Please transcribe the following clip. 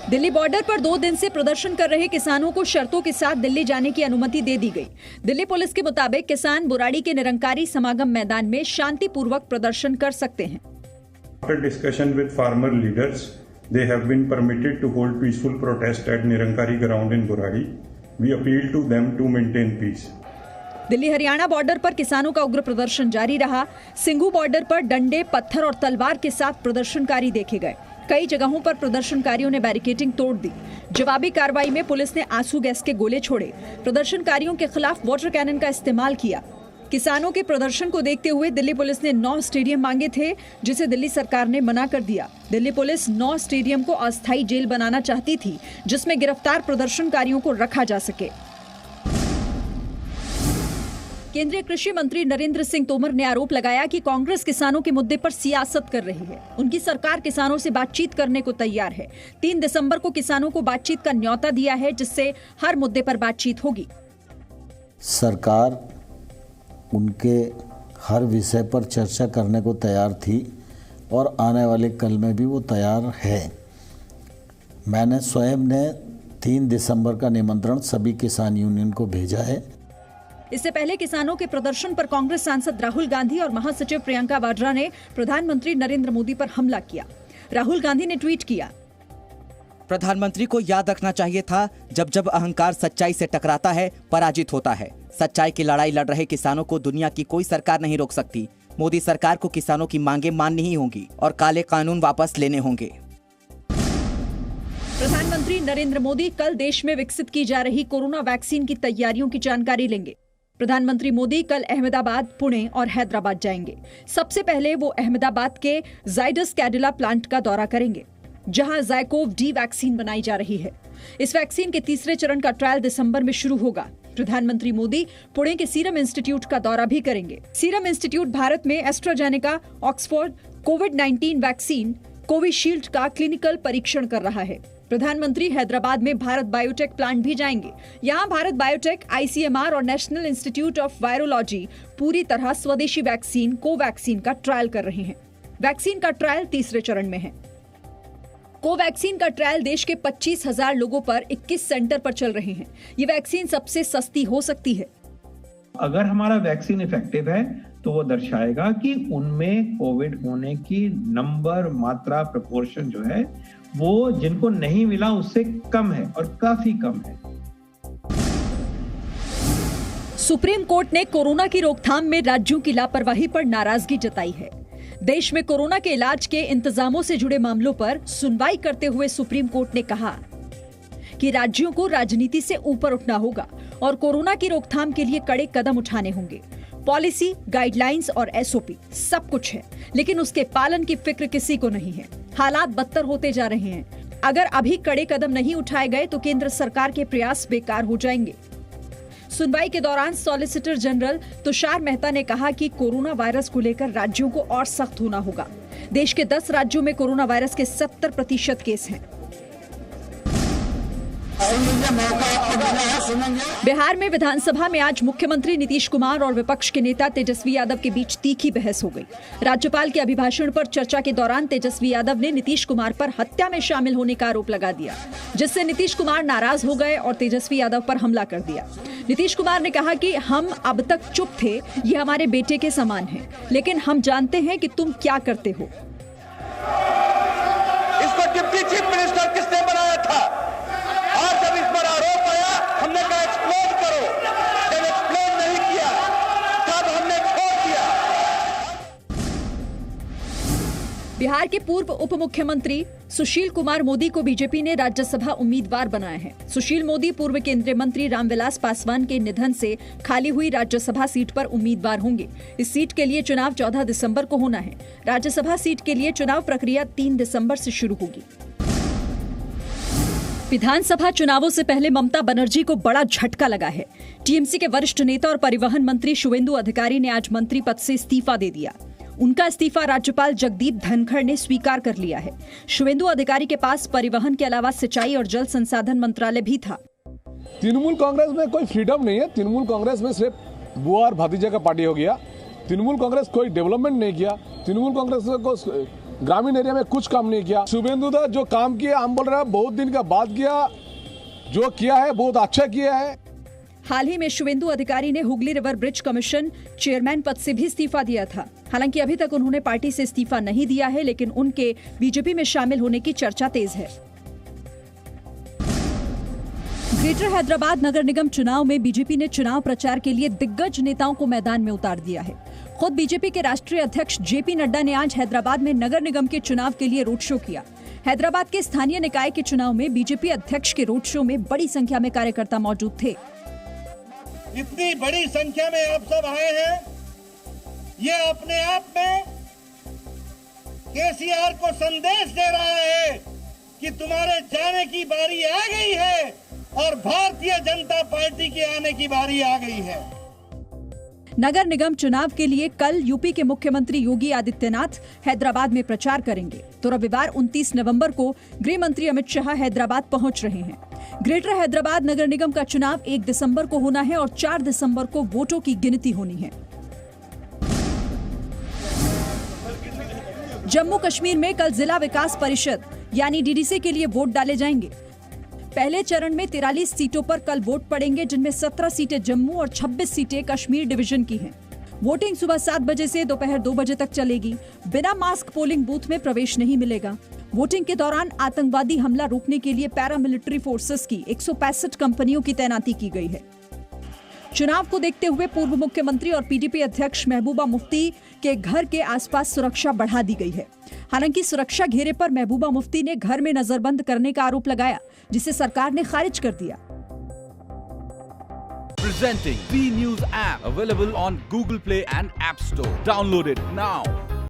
Delhi border पर 2 दिन से प्रदर्शन कर रहे किसानों को शर्तों के साथ दिल्ली जाने की अनुमति दे दी गई। दिल्ली पुलिस के मुताबिक किसान बुराड़ी के निरंकारी समागम मैदान में शांतिपूर्वक प्रदर्शन कर सकते हैं। After discussion with farmer leaders, they have been permitted to hold peaceful protest at Nirankari ground in Buradi. We appeal to them to maintain peace. Delhi Haryana border पर किसानों का उग्र प्रदर्शन जारी रहा। सिंघू बॉर्डर पर डंडे, पत्थर और तलवार के साथ प्रदर्शनकारी देखे गए। कई जगहों पर प्रदर्शनकारियों ने बैरिकेडिंग तोड़ दी। जवाबी कार्रवाई में पुलिस ने आंसू गैस के गोले छोड़े। प्रदर्शनकारियों के खिलाफ वाटर कैनन का इस्तेमाल किया। किसानों के प्रदर्शन को देखते हुए दिल्ली पुलिस ने 9 स्टेडियम मांगे थे, जिसे दिल्ली सरकार ने मना कर दिया। दिल्ली पुलिस 9 स्टेडियम को अस्थायी जेल बनाना चाहती थी, जिसमें गिरफ्तार प्रदर्शनकारियों को रखा जा सके। केंद्रीय कृषि मंत्री नरेंद्र सिंह तोमर ने आरोप लगाया कि कांग्रेस किसानों के मुद्दे पर सियासत कर रही है। उनकी सरकार किसानों से बातचीत करने को तैयार है। 3 दिसंबर को किसानों को बातचीत का न्योता दिया है, जिससे हर मुद्दे पर बातचीत होगी। सरकार उनके हर विषय पर चर्चा करने को तैयार थी और आने वाले कल में भी वो तैयार है। मैंने स्वयं ने 3 दिसंबर का निमंत्रण सभी किसान यूनियन को भेजा है। इससे पहले किसानों के प्रदर्शन पर कांग्रेस सांसद राहुल गांधी और महासचिव प्रियंका वाड्रा ने प्रधानमंत्री नरेंद्र मोदी पर हमला किया। राहुल गांधी ने ट्वीट किया, प्रधानमंत्री को याद रखना चाहिए था, जब जब अहंकार सच्चाई से टकराता है, पराजित होता है। सच्चाई की लड़ाई लड़ रहे किसानों को दुनिया की कोई सरकार नहीं रोक सकती। मोदी सरकार को किसानों की मांगे माननी ही होंगी और काले कानून वापस लेने होंगे। प्रधानमंत्री नरेंद्र मोदी कल देश में विकसित की जा रही कोरोना वैक्सीन की तैयारियों की जानकारी लेंगे। प्रधानमंत्री मोदी कल अहमदाबाद, पुणे और हैदराबाद जाएंगे। सबसे पहले वो अहमदाबाद के जाइडस कैडिला प्लांट का दौरा करेंगे, जहां ज़ायकोव डी वैक्सीन बनाई जा रही है। इस वैक्सीन के तीसरे चरण का ट्रायल दिसंबर में शुरू होगा। प्रधानमंत्री मोदी पुणे के सीरम इंस्टीट्यूट का दौरा भी करेंगे। सीरम इंस्टीट्यूट भारत में एस्ट्राजेनेका, ऑक्सफोर्ड कोविड-19 वैक्सीन कोविशील्ड का क्लिनिकल परीक्षण कर रहा है। प्रधानमंत्री हैदराबाद में भारत बायोटेक प्लांट भी जाएंगे। यहाँ भारत बायोटेक, आईसीएमआर और नेशनल इंस्टीट्यूट ऑफ वायरोलॉजी पूरी तरह स्वदेशी वैक्सीन कोवैक्सीन का ट्रायल कर रहे हैं। वैक्सीन का ट्रायल तीसरे चरण में है। कोवैक्सीन का ट्रायल देश के 25,000 लोगों पर 21 सेंटर पर चल रहे हैं। ये वैक्सीन सबसे सस्ती हो सकती है। अगर हमारा वैक्सीन इफेक्टिव है तो वो दर्शाएगा कि उनमें कोविड होने की नंबर, मात्रा, प्रोपोर्शन जो है वो जिनको नहीं मिला उससे कम है और काफी कम है। सुप्रीम कोर्ट ने कोरोना की रोकथाम में राज्यों की लापरवाही पर नाराजगी जताई है। देश में कोरोना के इलाज के इंतजामों से जुड़े मामलों पर सुनवाई करते हुए सुप्रीम कोर्ट ने कहा कि राज्यों को राजनीति से ऊपर उठना होगा और कोरोना की रोकथाम के लिए कड़े कदम उठाने होंगे। पॉलिसी, गाइडलाइंस और एसओपी सब कुछ है, लेकिन उसके पालन की फिक्र किसी को नहीं है। हालात बदतर होते जा रहे हैं। अगर अभी कड़े कदम नहीं उठाए गए तो केंद्र सरकार के प्रयास बेकार हो जाएंगे। सुनवाई के दौरान सॉलिसिटर जनरल तुषार मेहता ने कहा कि कोरोना वायरस को लेकर राज्यों को और सख्त होना होगा। देश के 10 राज्यों में कोरोना वायरस के 70% केस हैं। बिहार में विधानसभा में आज मुख्यमंत्री नीतीश कुमार और विपक्ष के नेता तेजस्वी यादव के बीच तीखी बहस हो गई। राज्यपाल के अभिभाषण पर चर्चा के दौरान तेजस्वी यादव ने नीतीश कुमार पर हत्या में शामिल होने का आरोप लगा दिया, जिससे नीतीश कुमार नाराज हो गए और तेजस्वी यादव पर हमला कर दिया। नीतीश कुमार ने कहा कि हम अब तक चुप थे, ये हमारे बेटे के समान है, लेकिन हम जानते हैं कि तुम क्या करते हो। इसको डिप्टी चीफ मिनिस्टर किसने बनाया था? और जब इस पर आरोप आया हमने कहा एक्सप्लोर करो, जब एक्सप्लोर नहीं किया तब हमने छोड़ दिया। बिहार के पूर्व उप मुख्यमंत्री सुशील कुमार मोदी को बीजेपी ने राज्यसभा उम्मीदवार बनाया है। सुशील मोदी पूर्व केंद्रीय मंत्री रामविलास पासवान के निधन से खाली हुई राज्यसभा सीट पर उम्मीदवार होंगे। इस सीट के लिए चुनाव 14 दिसंबर को होना है। राज्यसभा सीट के लिए चुनाव प्रक्रिया 3 दिसंबर से शुरू होगी। विधानसभा चुनावों से पहले ममता बनर्जी को बड़ा झटका लगा है। टीएमसी के वरिष्ठ नेता और परिवहन मंत्री शुवेंदु अधिकारी ने आज मंत्री पद से इस्तीफा दे दिया। उनका इस्तीफा राज्यपाल जगदीप धनखड़ ने स्वीकार कर लिया है। शुवेंदु अधिकारी के पास परिवहन के अलावा सिंचाई और जल संसाधन मंत्रालय भी था। तृणमूल कांग्रेस में कोई फ्रीडम नहीं है। तृणमूल कांग्रेस में सिर्फ बुआ और भतीजे का पार्टी हो गया। तृणमूल कांग्रेस कोई डेवलपमेंट नहीं किया। तृणमूल कांग्रेस को ग्रामीण एरिया में कुछ काम नहीं किया। शुभेंदु दा जो काम किया, हम बोल रहे हैं बहुत दिन का बाद किया, जो किया है बहुत अच्छा किया है। हाल ही में शुभेंदु अधिकारी ने Hooghly river bridge commission chairman पद से भी इस्तीफा दिया था। हालांकि अभी तक उन्होंने पार्टी से इस्तीफा नहीं दिया है, लेकिन उनके बीजेपी में शामिल होने की चर्चा तेज है। ग्रेटर हैदराबाद नगर निगम चुनाव में बीजेपी ने चुनाव प्रचार के लिए दिग्गज नेताओं को मैदान में उतार दिया है। खुद बीजेपी के राष्ट्रीय अध्यक्ष जेपी नड्डा ने आज हैदराबाद में नगर निगम के चुनाव के लिए रोड शो किया। हैदराबाद के स्थानीय निकाय के चुनाव में बीजेपी अध्यक्ष के रोड शो में बड़ी संख्या में कार्यकर्ता मौजूद थे। इतनी बड़ी संख्या में आप सब आए हैं, ये अपने आप में केसीआर को संदेश दे रहा है कि तुम्हारे जाने की बारी आ गई है और भारतीय जनता पार्टी के आने की बारी आ गई है। नगर निगम चुनाव के लिए कल यूपी के मुख्यमंत्री योगी आदित्यनाथ हैदराबाद में प्रचार करेंगे, तो रविवार 29 नवंबर को गृह मंत्री अमित शाह हैदराबाद पहुंच रहे हैं। ग्रेटर हैदराबाद नगर निगम का चुनाव 1 दिसंबर को होना है और 4 दिसंबर को वोटों की गिनती होनी है। जम्मू कश्मीर में कल जिला विकास परिषद यानी डीडीसी के लिए वोट डाले जाएंगे। पहले चरण में 43 सीटों पर कल वोट पड़ेंगे, जिनमें 17 सीटें जम्मू और 26 सीटें कश्मीर डिवीजन की हैं। वोटिंग सुबह 7 बजे से दोपहर 2 बजे तक चलेगी। बिना मास्क पोलिंग बूथ में प्रवेश नहीं मिलेगा। वोटिंग के दौरान आतंकवादी हमला रोकने के लिए पैरामिलिट्री फोर्सेस की 165 कंपनियों की तैनाती की गई है। चुनाव को देखते हुए पूर्व मुख्यमंत्री और पीडीपी अध्यक्ष महबूबा मुफ्ती के घर के आसपास सुरक्षा बढ़ा दी गई है। हालांकि सुरक्षा घेरे पर महबूबा मुफ्ती ने घर में नजरबंद करने का आरोप लगाया, जिसे सरकार ने खारिज कर दिया। Presenting B News app available on Google Play and App Store. Download it now.